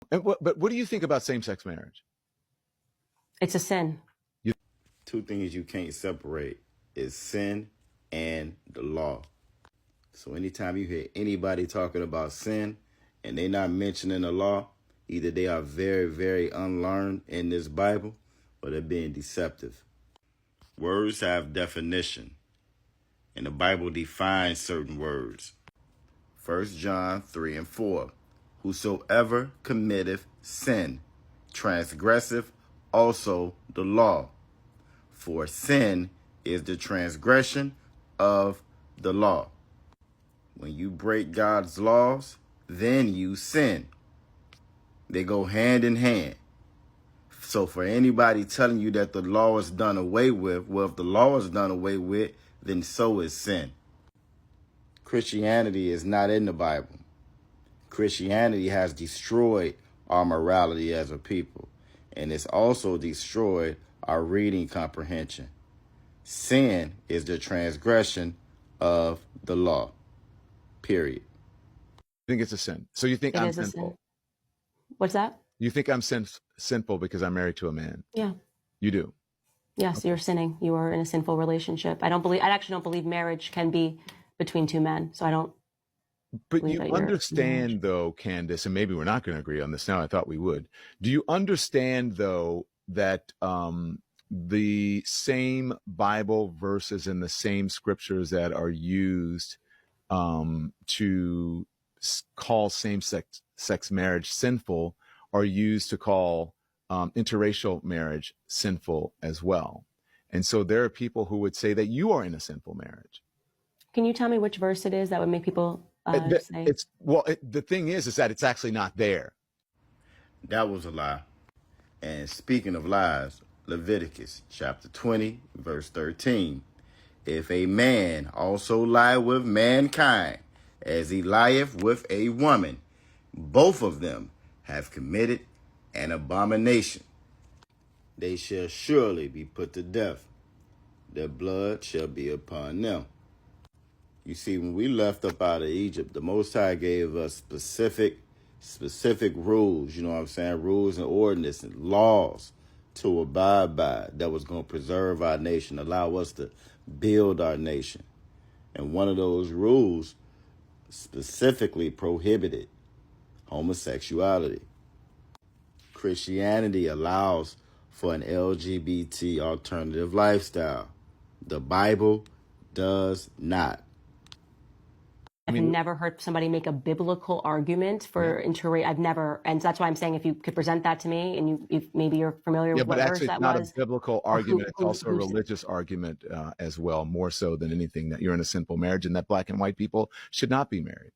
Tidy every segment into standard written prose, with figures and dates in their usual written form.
But what do you think about same-sex marriage? It's a sin. Two things you can't separate is sin and the law. So anytime you hear anybody talking about sin and they not mentioning the law, either they are very, very unlearned in this Bible or they're being deceptive. Words have definition, and the Bible defines certain words. 1 John 3 and 4. Whosoever committeth sin transgresseth also the law. For sin is the transgression of the law. When you break God's laws, then you sin. They go hand in hand. So for anybody telling you that the law is done away with, well, if the law is done away with, then so is sin. Christianity is not in the Bible. Christianity has destroyed our morality as a people, and it's also destroyed our reading comprehension. Sin is the transgression of the law. Period. I think it's a sin. So you think It I'm is a sinful? sin. What's that? You think I'm sinful because I'm married to a man? Yeah. You do? Yes, you're sinning. You are in a sinful relationship. I actually don't believe marriage can be between two men. So I don't. But you understand, though, Candace, and maybe we're not going to agree on this now. I thought we would. Do you understand, though, that the same Bible verses and the same scriptures that are used to call same-sex marriage sinful are used to call interracial marriage sinful as well? And so there are people who would say that you are in a sinful marriage. Can you tell me which verse it is that would make people say? The thing is that it's actually not there. That was a lie. And speaking of lies, Leviticus chapter 20, verse 13. If a man also lie with mankind, as he lieth with a woman, both of them have committed an abomination. They shall surely be put to death. Their blood shall be upon them. You see, when we left up out of Egypt, the Most High gave us specific rules, you know what I'm saying? Rules and ordinances and laws to abide by that was going to preserve our nation, allow us to build our nation. And one of those rules specifically prohibited homosexuality. Christianity allows for an LGBT alternative lifestyle. The Bible does not. I've never heard somebody make a biblical argument for I've never, and that's why I'm saying if you could present that to me, and if maybe you're familiar with what verse that was. Yeah, but actually it's not a biblical argument. It's also a religious argument as well, more so than anything, that you're in a sinful marriage and that black and white people should not be married.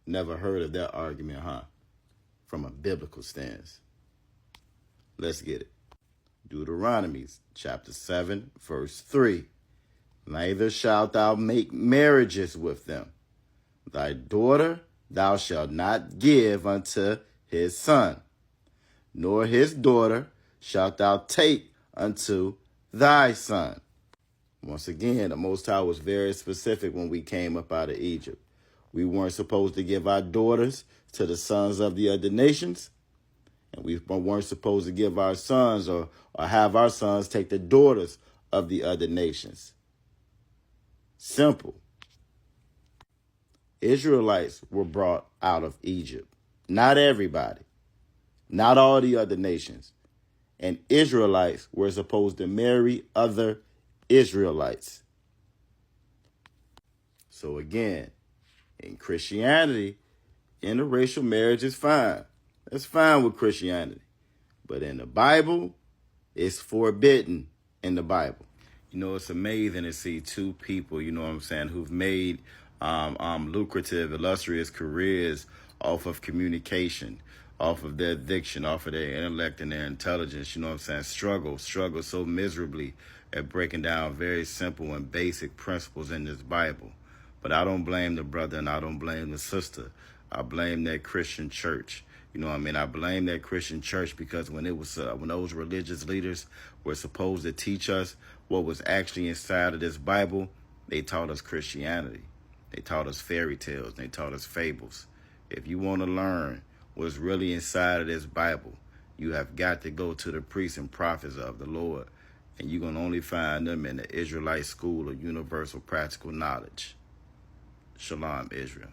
Never heard of that argument, huh? From a biblical stance. Let's get it. Deuteronomy chapter 7, verse 3. Neither shalt thou make marriages with them. Thy daughter thou shalt not give unto his son, nor his daughter shalt thou take unto thy son. Once again, the Most High was very specific when we came up out of Egypt. We weren't supposed to give our daughters to the sons of the other nations, and we weren't supposed to give our sons or have our sons take the daughters of the other nations. Simple. Israelites were brought out of Egypt. Not everybody. Not all the other nations. And Israelites were supposed to marry other Israelites. So again, in Christianity, interracial marriage is fine. That's fine with Christianity. But in the Bible, it's forbidden in the Bible. You know, it's amazing to see two people, you know what I'm saying, who've made lucrative, illustrious careers off of communication, off of their diction, off of their intellect and their intelligence, you know what I'm saying, struggle so miserably at breaking down very simple and basic principles in this Bible. But I don't blame the brother and I don't blame the sister. I blame that Christian church. You know what I mean? I blame that Christian church because when those religious leaders were supposed to teach us what was actually inside of this Bible, they taught us Christianity. They taught us fairy tales. They taught us fables. If you want to learn what's really inside of this Bible, you have got to go to the priests and prophets of the Lord, and you're going to only find them in the Israelite school of universal practical knowledge. Shalom, Israel.